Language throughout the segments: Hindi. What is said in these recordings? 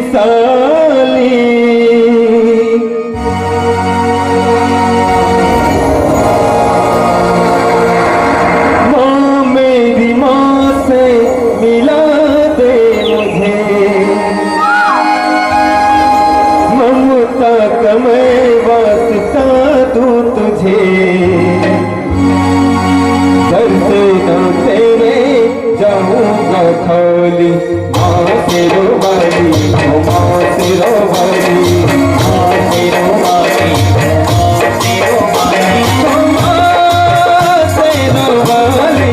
साली। माँ मेरी माँ से मिला दे मुझे, ममता का मैं वास्ता दूं तुझे। घर से न तेरे जाऊंगा खाली, माँ से रोवाली, माँ से रोवाली, माँ से रोवाली, माँ से रोवाली, माँ से रोवाली।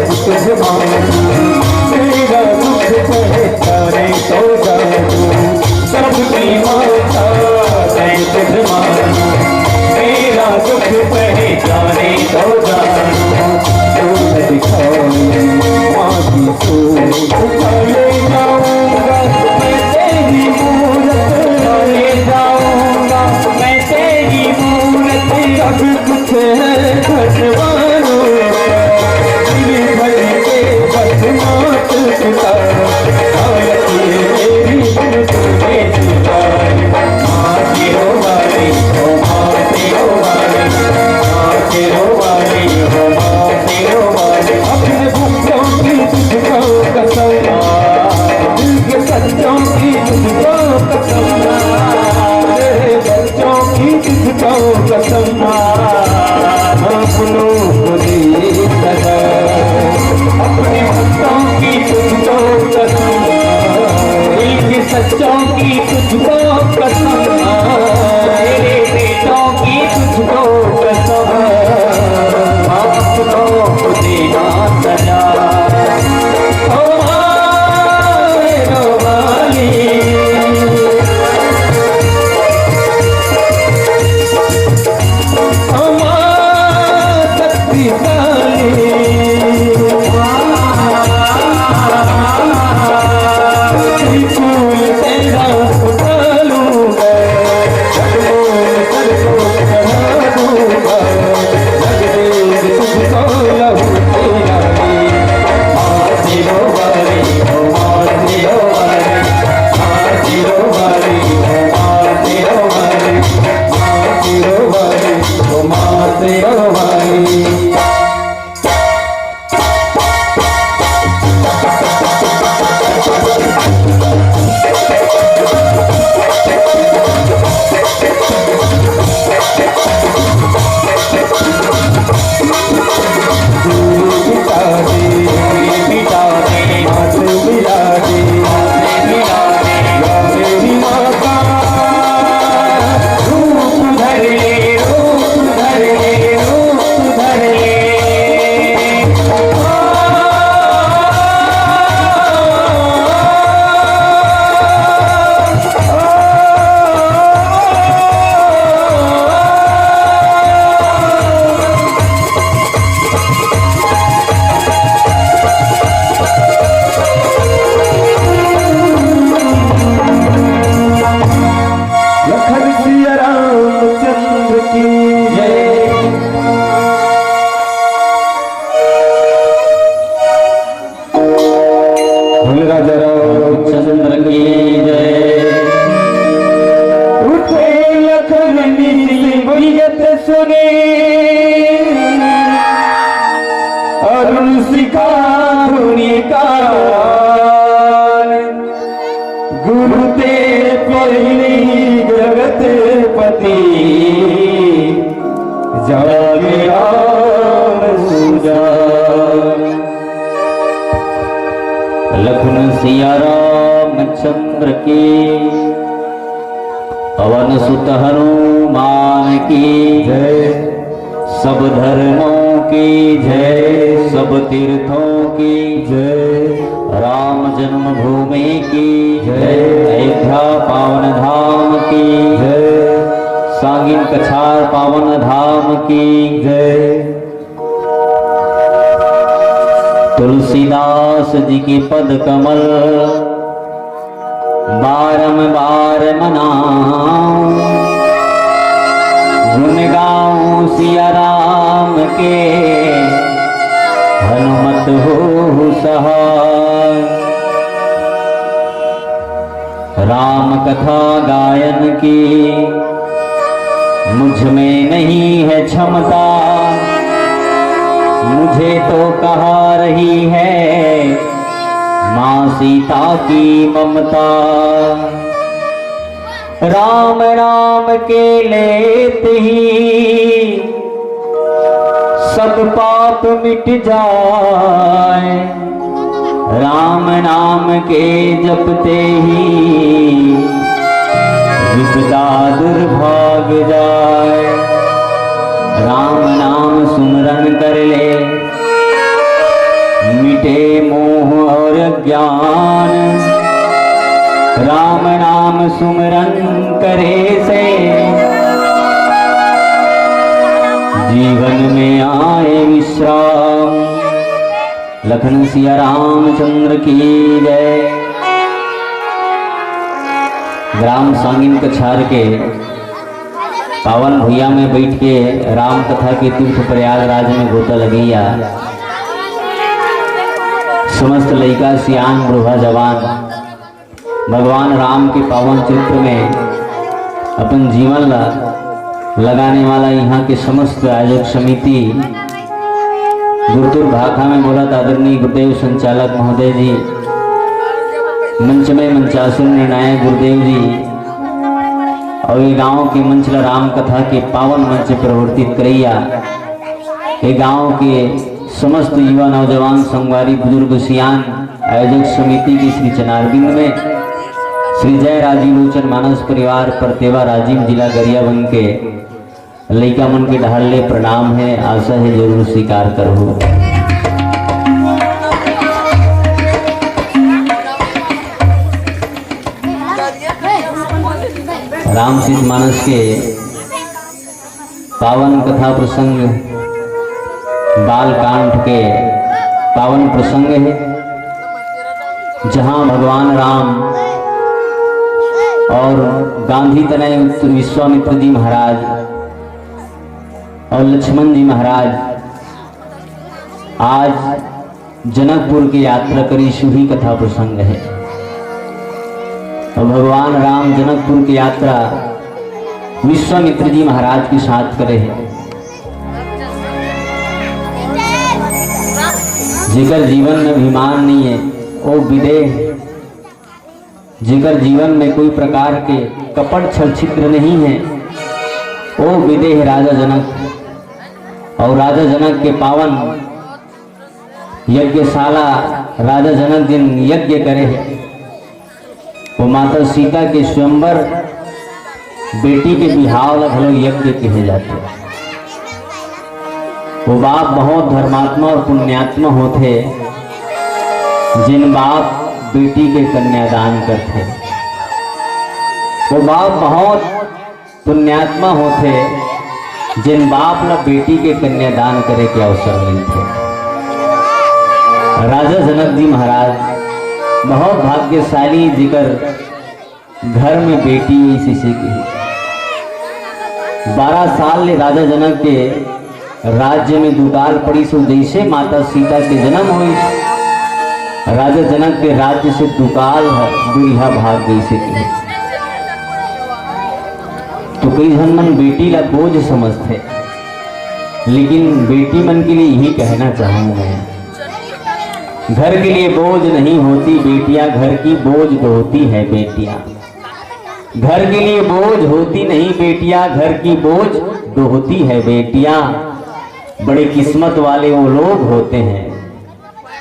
सच्ची वाली, सच्चों की तुझको कसम, मेरे बेटों की तुझको कसम, अपनों को देना सजा। ओ वाली शक्तिशाली, फूल तेरा उठा लूंगा, गुरुते पहिली जगत पति जागे राम सूजा। लखन सिया रामचंद्र के पवन सुत हनुमान की जय। सब धर्मों की जय, सब तीर्थों की जय। राम जन्मभूमि की जय, अयोध्या पावन धाम की जय। सांगिन कछार पावन धाम की जय। तुलसीदास जी के पद कमल बारंबार मनाऊं, गुण गाऊं सिया राम के हनुमत हो सहाय। राम कथा गायन की मुझ में नहीं है क्षमता, मुझे तो कहा रही है माँ सीता की ममता। राम राम के लेते ही सब पाप मिट जाए, राम नाम के जपते ही विपदा दूर भाग जाए। राम नाम सुमरन कर ले मिटे मोह और ज्ञान, राम नाम सुमरन करे से जीवन में आए विश्राम। लखन सिया रामचंद्र की जय। ग्राम सांगिन कछार के पावन भुइया में बैठ के राम कथा के तीर्थ प्रयागराज में गोता लगैया। समस्त लइका सियान बुढ़वा जवान भगवान राम के पावन चित्र में अपन जीवन लगाने वाला यहाँ के समस्त आयोजक समिति गुरुतुर भाखा में बोला आदरणीय गुरुदेव संचालक महोदय जी, मंच में मंचासन निर्णायक गुरुदेव जी और ये गांव के मंचला राम कथा के पावन मंच प्रवर्तित करैया ये गांव के समस्त युवा नौजवान संगवारी बुजुर्ग सियान आयोजक समिति की श्री चनारबिंद में श्री जय राजीव लोचन मानस परिवार परतेवा राजीव जिला गरियाबंद के लइका मन के ढाले प्रणाम है। आशा है जरूर स्वीकार करो। रामचरित मानस के पावन कथा प्रसंग बाल कांड के पावन प्रसंग है, जहां भगवान राम और गांधी तनय विश्वामित्र जी महाराज और लक्ष्मण जी महाराज आज जनकपुर की यात्रा करी शुभी कथा प्रसंग है। और भगवान राम जनकपुर की यात्रा विश्वामित्र जी महाराज के साथ करे है। जिकर जीवन में अभिमान नहीं है वो विदेह, जिकर जीवन में कोई प्रकार के कपट छल छिद्र नहीं है वो विदेह राजा जनक। और राजा जनक के पावन यज्ञशाला राजा जनक जिन यज्ञ करे है वो माता सीता के स्वयंवर बेटी के बिहाव लगलो यज्ञ कहे जाते। वो बाप बहुत धर्मात्मा और पुण्यात्मा होते जिन बाप बेटी के कन्यादान करते। वो बाप बहुत पुण्यात्मा होते जिन बाप न बेटी के कन्यादान करे के अवसर मिलते। राजा जनक जी महाराज बहुत भाग्यशाली जिकर घर में बेटी इसी की 12 साल ले राजा जनक के राज्य में दुकाल पड़ी। सो जैसे माता सीता के जन्म हुई राजा जनक के राज्य से दुकाल दुरिहा भाग गई से की। तो कई जन मन बेटी ला बोझ समझते, लेकिन बेटी मन के लिए यही कहना चाहूँ मैं घर के लिए बोझ नहीं होती बेटियां, घर की बोझ तो होती है बेटियां। घर के लिए बोझ होती नहीं बेटियां, घर की बोझ तो होती है बेटियां। बड़े किस्मत वाले वो लोग होते हैं,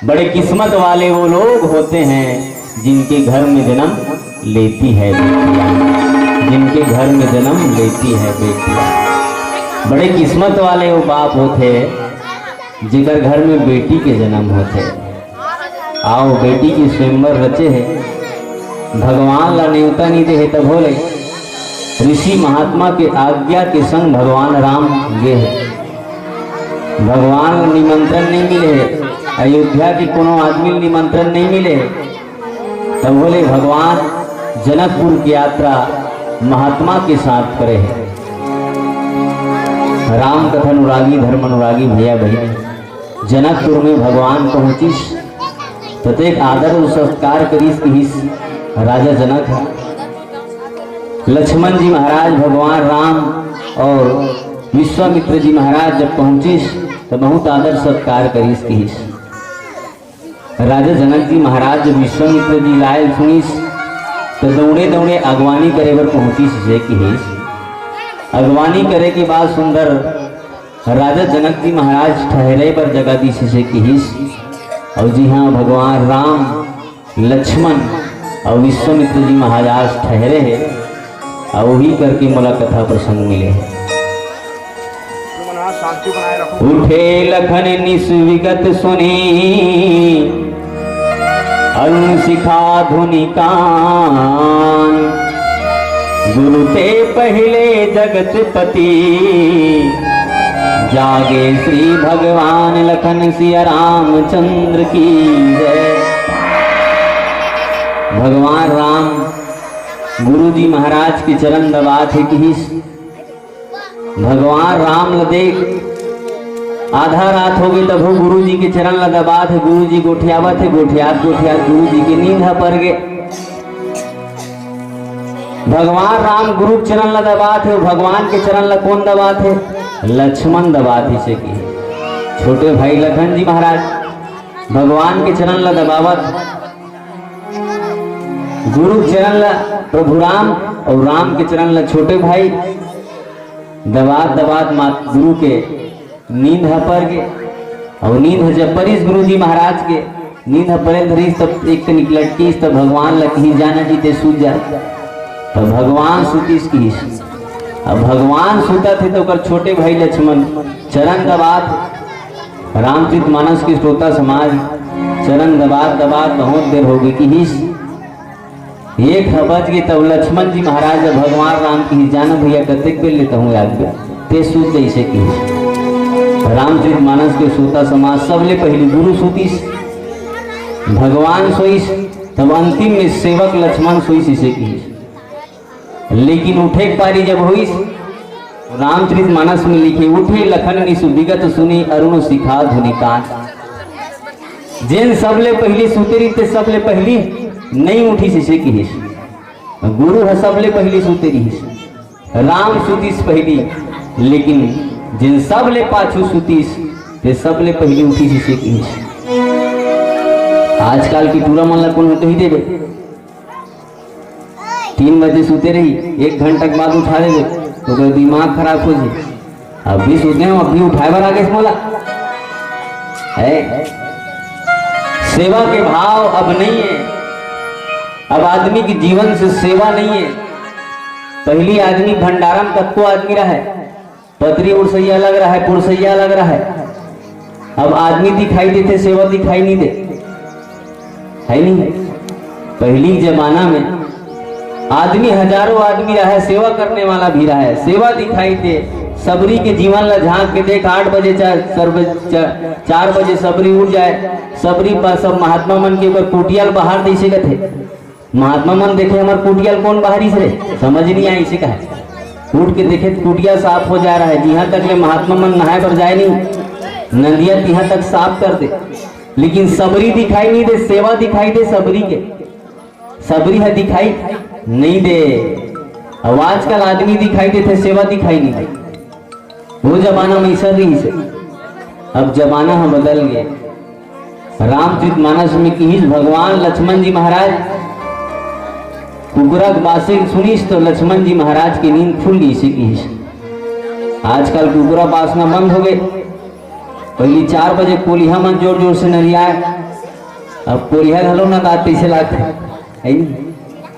बड़े किस्मत वाले वो लोग होते हैं जिनके घर में जन्म लेती है बेटियां, जिनके घर में जन्म लेती है बेटियां। बड़े किस्मत वाले वो बाप होते जिगर घर में बेटी के जन्म होते। आओ बेटी की स्वयंवर रचे है, भगवान ला न्योता नहीं दे है तब बोले ऋषि महात्मा के आज्ञा के संग भगवान राम गे है। भगवान निमंत्रण नहीं मिले है, अयोध्या के कोनो आदमी निमंत्रण नहीं मिले, तब बोले भगवान जनकपुर की यात्रा महात्मा के साथ करे है। राम कथा अनुरागी धर्म अनुरागी भैया बहन, जनकपुर में भगवान पहुंचिस प्रत्येक आदर और सत्कार करीस की राजा जनक है। लक्ष्मण जी महाराज भगवान राम और विश्वामित्र जी महाराज जब पहुंचिस तो बहुत आदर सत्कार करीस की राजा जनक जी महाराज जब विश्वामित्र जी लायल सुनिस तो दौड़े दौड़े अगवानी करे बर पहुंचिस से की अगवानी करे के बाद सुंदर राजा जनक जी महाराज ठहरे पर जगह दी से की और जी हाँ भगवान राम लक्ष्मण और विश्वामित्र जी महाराज ठहरे हैं और वही करके मोला कथा प्रसंग मिले हैं। उठे लखन निस विगत सुनी अरुण शिखा धुनि कान, गुरु ते पहले जगत पति जागे श्री भगवान लखन सिया रामचंद्र की जय। भगवान राम गुरु जी महाराज के चरण दबा थे कि भगवान राम ल देख आधा रात हो गई तब गुरु जी के चरण ल दबा थे। गुरु जी गोठियावा थे, गोठियात गोठियात गुरु जी की नींद पर गए। भगवान राम गुरु चरण ल दबा थे, भगवान के चरण ल कौन दबा थे? लक्ष्मण दबा थी से की छोटे भाई लखन जी महाराज भगवान के चरण ल दबावत। गुरु चरण ल प्रभु राम और राम के चरण ल छोटे भाई दबात दबात मात गुरु के नींद पर गए। और नींद जब परिस गुरु जी महाराज के नींद परे धरीस तब एक निकलटीस तब भगवान ल कहीं जाना जीते सूझ जाए तब भगवान सुतीस की। अब भगवान सुता थे तो कर छोटे भाई लक्ष्मण चरण दबात। रामचरित मानस के श्रोता समाज चरण दबात दबात बहुत देर हो गई कि एक बज गई तब लक्ष्मण जी महाराज भगवान राम की जाना भैया कतेक बेल लेता हूँ याद ते सूत जैसे की। रामचरित मानस के श्रोता समाज सबले पहले गुरु सुतीस, भगवान सोईस, तब अंतिम में सेवक लक्ष्मण सोईस इसे की। लेकिन उठे पारी जब हुई रामचरित मानस में लिखे उठे लखन निसु विगत सुनी अरुण शिखा धुनि कान। जेन सबले पहली सुते रही सबले पहली नहीं उठी से की गुरु है सबले पहली सुते रही राम सुतीस पहली, लेकिन जिन सबले पाछू सुतीस ते सबले पहली उठी से की। आजकल की पूरा मन कौन होते ही देवे 3 बजे सोते रही 1 घंटा के बाद उठा दे तो दिमाग खराब हो जाए। अभी सोते हैं अभी उठाए बार आगे मोला है। सेवा के भाव अब नहीं है, अब आदमी के जीवन से सेवा नहीं है। पहली आदमी भंडारन कत्को आदमी रहा है, पतरी उड़सैया लग रहा है, पुरसैया लग रहा है। अब आदमी दिखाई देते, सेवा दिखाई नहीं दे है नहीं। पहली जमाना में आदमी हजारों आदमी रहा है, सेवा करने वाला भी रहा है, सेवा दिखाई दे। सबरी के जीवन ला झांक के देख 8 बजे 4 बजे सबरी उठ जाए। सबरी पर सब महात्मा मन के ऊपर कुटियाल बाहर दे से थे। महात्मा मन देखे हमारे कुटियाल कौन बाहरी से समझ नहीं आई इसे कहा। उठ के देखे कुटिया साफ हो जा रहा है। यहाँ तक ले महात्मा मन नहाए पर जाए नहीं, नदिया यहाँ तक साफ कर दे, लेकिन सबरी दिखाई नहीं दे, सेवा दिखाई दे सबरी के। सबरी है दिखाई नहीं दे। अब आजकल आदमी दिखाई देते, सेवा दिखाई नहीं दे। वो जमाना में ऐसा रही से, अब जमाना हम बदल गए। रामचरितमानस में कि भगवान लक्ष्मण जी महाराज कुकुरा बासे सुनीस तो लक्ष्मण जी महाराज की नींद खुल गई से की। आजकल कुकुरा बासना बंद हो गए। पहली 4 बजे कोलिहा मन जोर जोर से नरियाए, अब कोलिहा घलो ना दाते से लाते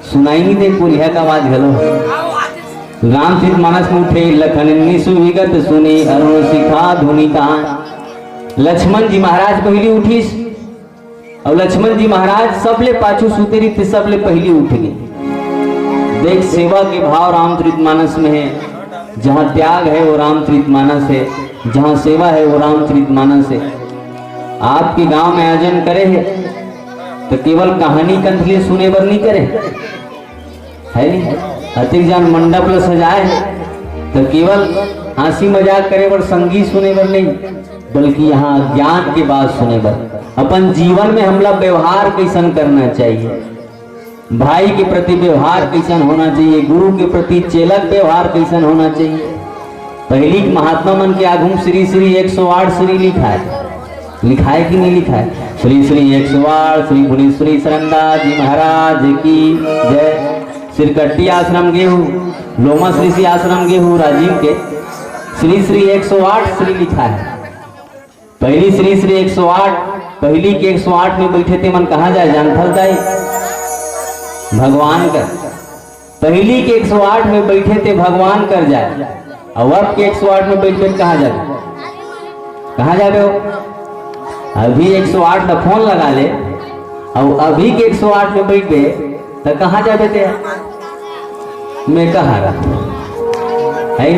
सुनाई नहीं दे कोलिहा का आवाज घलो। रामचरितमानस में उठे लखन सुविगत सुनी अरुण शिखा धुनी कहा। लक्ष्मण जी महाराज पहली उठीस और लक्ष्मण जी महाराज सबले पाछू सुते रही थे, सबले पहली उठ गई। देख सेवा के भाव रामचरितमानस में है, जहाँ त्याग है वो रामचरितमानस है, जहाँ सेवा है वो रामचरितमानस है। आपके गांव में आयोजन करे है तो केवल कहानी कंठली सुने बर नहीं करे है नहीं, अतिक जान मंडप ल सजाए तो केवल हंसी मजाक करे बर संगीत सुने बर नहीं, बल्कि यहाँ ज्ञान की बात सुने बर। अपन जीवन में हमला व्यवहार कैसन करना चाहिए, भाई के प्रति व्यवहार कैसन होना चाहिए, गुरु के प्रति चेलक व्यवहार कैसन होना चाहिए। पहली महात्मा मन के आगुम श्री श्री 108 श्री लिखा है, लिखा है कि नहीं लिखा है? श्री श्री 108 श्री भुवनेश्वरी शरणदास जी महाराज की जय। सिरकट्टी आश्रम गेहूं, लोमा श्री आश्रम गेहूं राजीव के श्री श्री 108 श्री लिखा है। पहली श्री श्री 108 पहली के 108 में बैठे थे मन कहा जाए जानथल जाए भगवान कर। पहली के 108 में बैठे थे भगवान कर जाए, और अब के 108 में बैठ बैठ कहा जाए कहाँ जा रहे हो? अभी 108 का फोन लगा ले और अभी के 108 में बैठ गए तो कहाँ जा देते मैं कहा रहा है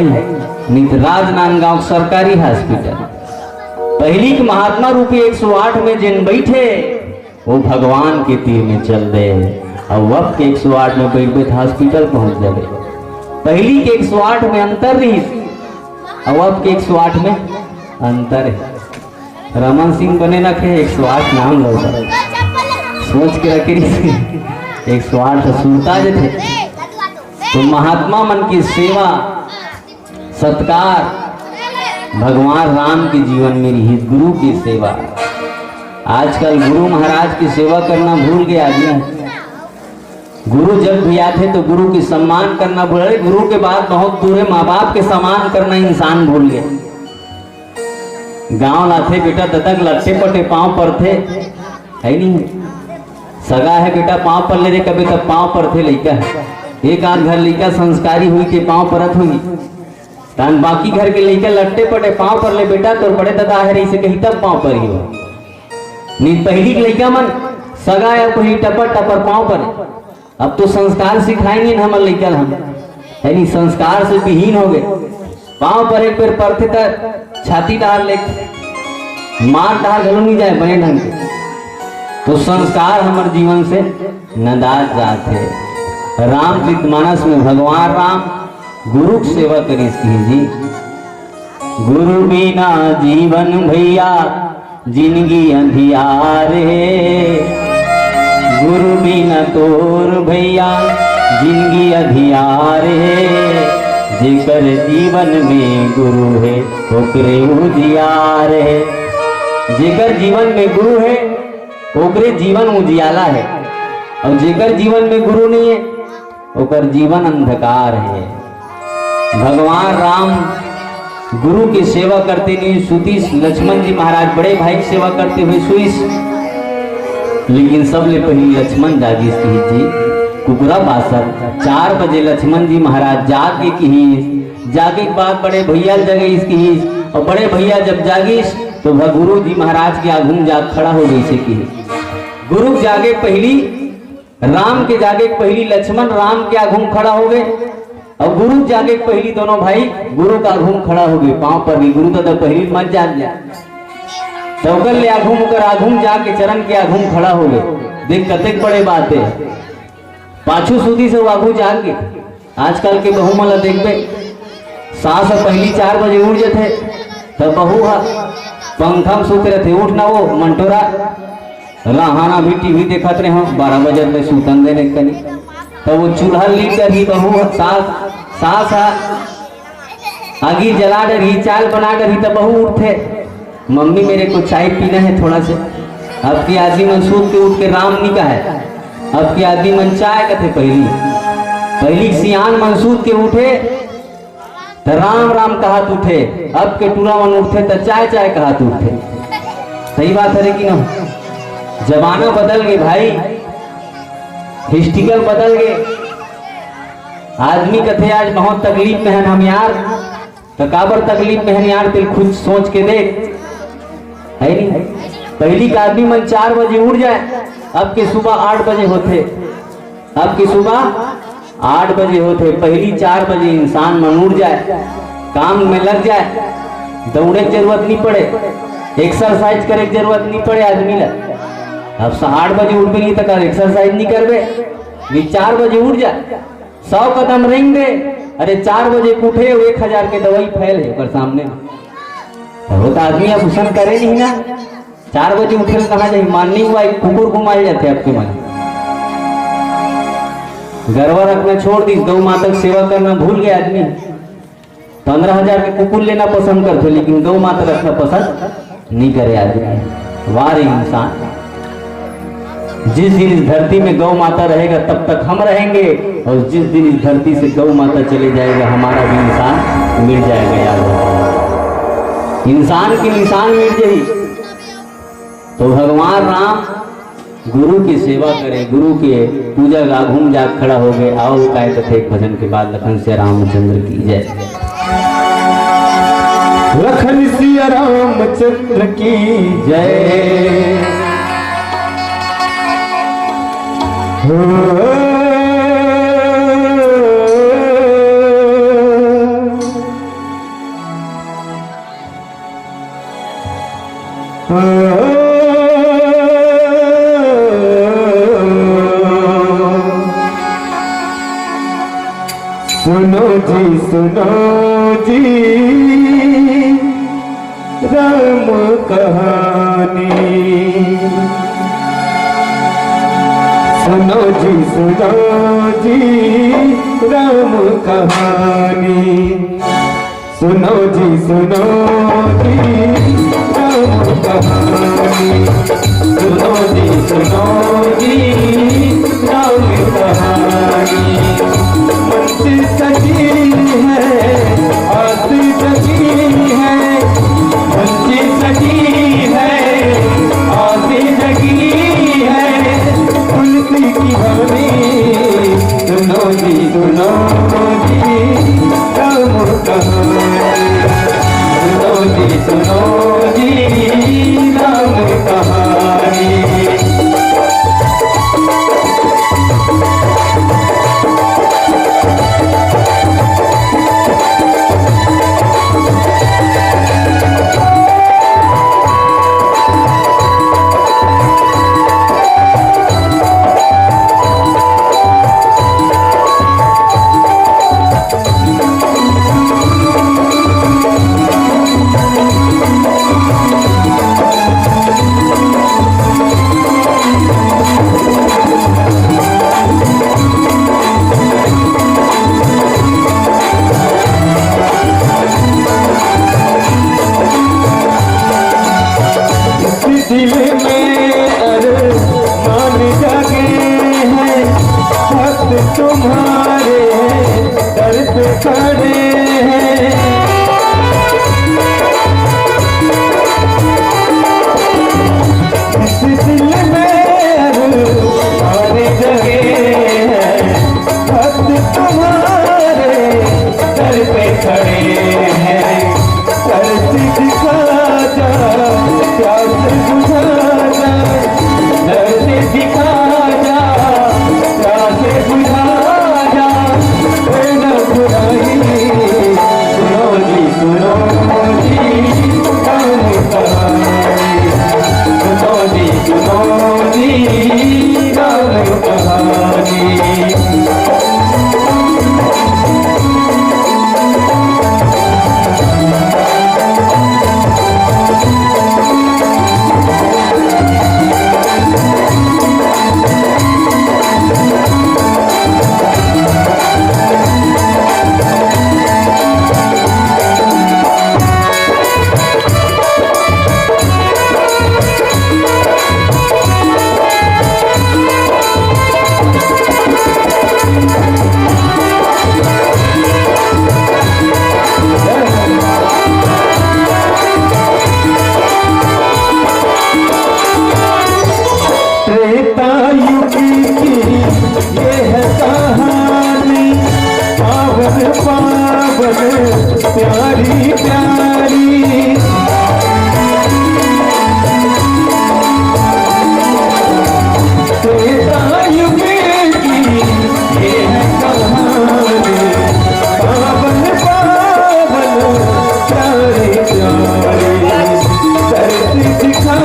नितराज नांदगांव सरकारी हॉस्पिटल। पहली के महात्मा रूपी 108 में जिन बैठे वो भगवान के तीर में चल गए, और वक्त के 108 में बैठ बैठ हॉस्पिटल पहुंच गए। पहली के 108 में अंतर रही और अब के 108 में अंतर है। रमन सिंह बने रखे 108 नाम लो सोच के रखे 108 सुनता जे थे। तो महात्मा मन की सेवा सत्कार भगवान राम के जीवन में रही, गुरु की सेवा। आजकल गुरु महाराज की सेवा करना भूल गया आदमी। गुरु जब भी आते तो गुरु की सम्मान करना भूल गए, गुरु के बाद बहुत दूर है, माँ बाप के सम्मान करना इंसान भूल गया। गांव लाथे बेटा तक लट्टे पटे पांव पर थे है नहीं, सगा है बेटा पांव पर ले दे कभी तब पांव पर थे लड़का है। एक आध घर लड़का संस्कारी हुई के पांव परत हुई, तान बाकी घर के लड़का लट्टे पटे पांव पर ले बेटा तो बड़े दादा है रही से कहीं तब पांव पर ही हो। नहीं पहली के लड़का मन सगा या कोई टपर टपर पांव पर। अब तो संस्कार सिखाएंगे ना हमारे लड़का हम है नहीं, संस्कार से विहीन हो गए। पांव पर एक पैर परथे तक छाती डाल ले मार डाल घलो नहीं जाए बने ढंग से। तो संस्कार हमारे जीवन से नदाज जाते। रामचरितमानस में भगवान राम गुरु की सेवा करी जी। गुरु बिना जीवन भैया जिंदगी अंधियारे, गुरु बिना तोर भैया जिंदगी अंधियारे। जेकर जीवन में गुरु है ओकरे उजियार है, जेकर जीवन में गुरु है ओकरे जीवन उजियाला है, और जेकर जीवन में गुरु नहीं है ओकर जीवन अंधकार है। भगवान राम गुरु की सेवा करते नहीं सुतीस, लक्ष्मण जी महाराज बड़े भाई की सेवा करते हुए सुईस, लेकिन सबले पहले लक्ष्मण जागीस की जी कुकुरा बासर 4 बजे लक्ष्मण जी महाराज जागे की जागे के बाद बड़े भैया जगे इसकी, और बड़े भैया जब जागीस तो वह गुरु जी महाराज के आगुम जाग खड़ा हो गई से की। गुरु जागे पहली राम के जागे पहली लक्ष्मण राम के आगुम खड़ा हो गए, और गुरु जागे पहली दोनों भाई गुरु का आगुम खड़ा हो गए पांव पर भी। गुरु तो पहली मत जाग जा तो ले आगुम कर आगुम जाके चरण के आगुम खड़ा हो गए। देख कतेक बड़े बात है, पाछू सूदी से आगू जाग के। आजकल के बहू मला देखबे सास पहली 4 बजे उठ जाते तो बहू पंखा में सूते रहते, उठ ना वो मंटोरा रहाना भी टीवी देखत रहे हो 12 बजे में सूतन देने कनी, तो वो चूल्हा लीप कर ही बहू सास आगी जला कर ही चाल बना कर ही तो बहू उठते, मम्मी मेरे को चाय पीना है थोड़ा से अब की आदमी मन सूत के उठ के राम नहीं का है, अब की आदमी मन चाय कथे पहली सियान मन सूत के उठे तो राम राम कहत उठे, अब के टूरा मन उठे तो चाय चाय कहत उठे। सही बात है कि ना? जमाना बदल गए भाई, हिस्टिकल बदल गए। आदमी कथे आज बहुत तकलीफ में है हम यार, तो काबर तकलीफ में है यार, तो खुद सोच के देख, है नहीं? पहली का आदमी मन 4 बजे उठ जाए, अब के सुबह 8 बजे होते, अब के सुबह 8 बजे होते। पहली 4 बजे इंसान मन उठ जाए, काम में लग जाए, दौड़े की जरूरत नहीं पड़े, एक्सरसाइज करे की जरूरत नहीं पड़े आदमी ला। अब 8 बजे उठ भी नहीं तो एक्सरसाइज नहीं करबे, 4 बजे उठ जाए, 100 कदम रेंग दे, अरे 4 बजे उठे 1000 के दवाई फैल है पर सामने, वो तो आदमी अब उसन करे नहीं ना। 4 बजे उठे कहा जाए, माननी हुआ कुकुर घुमाए जाते आपके मन। गरबा रखना छोड़ दी, गौ माता की सेवा करना भूल गए आदमी। 15,000 के कुकुर लेना पसंद करते, लेकिन गौ माता रखना पसंद नहीं करे आदमी। वार इंसान, जिस दिन इस धरती में गौ माता रहेगा तब तक हम रहेंगे, और जिस दिन इस धरती से गौ माता चले जाएगा हमारा भी इंसान मिट जाएगा। याद इंसान के इंसान मिट जाएगी। तो भगवान राम गुरु की सेवा करे, गुरु के पूजा का घूम जा खड़ा हो गए। आओ काय कथे एक भजन के बाद लखन से रामचंद्र की जय। लखन सिया रामचंद्र की जय। सुनो जी राम कहानी, सुनो जी राम कहानी, सुनो जी राम कहानी, सुनो जी राम कहानी। मंच सजी है आस जगी है, मंच सजी है आस जगी है, तुलसी की हमी। सुनो जी राम कहानी, सुनो जी राम कहानी। दिल में अरमान जागे हैं, भक्त तुम्हारे दर पे खड़े हैं। इस दिल में अरमान जगे हैं, भक्त तुम्हारे दर पे खड़े हैं। दर्द दिखा जा, प्यास बुझा जा, दर्द दिखा जा, प्यास बुझा जा, न बुराई। सुनो जी राम कहानी, सुनो जी राम कहानी। पावन प्यारी प्यारी त्रेता युग की ये है कहानी पावन पावन प्यारी प्यारी धरती दिखा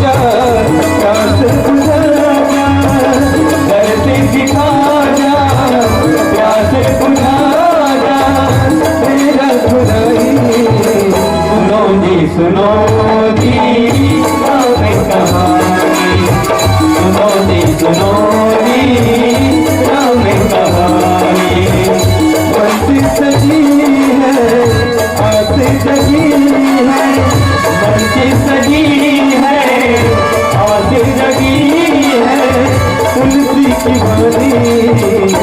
जा प्यास बुझा जा धरती दिखा जा प्यास बुझा जा तेरा खुदाई सुनो जी राम कहानी सुनो जी राम कहानी बंसी सजी है आस जगी है बंसी सजी है आस जगी है तुलसी की बानी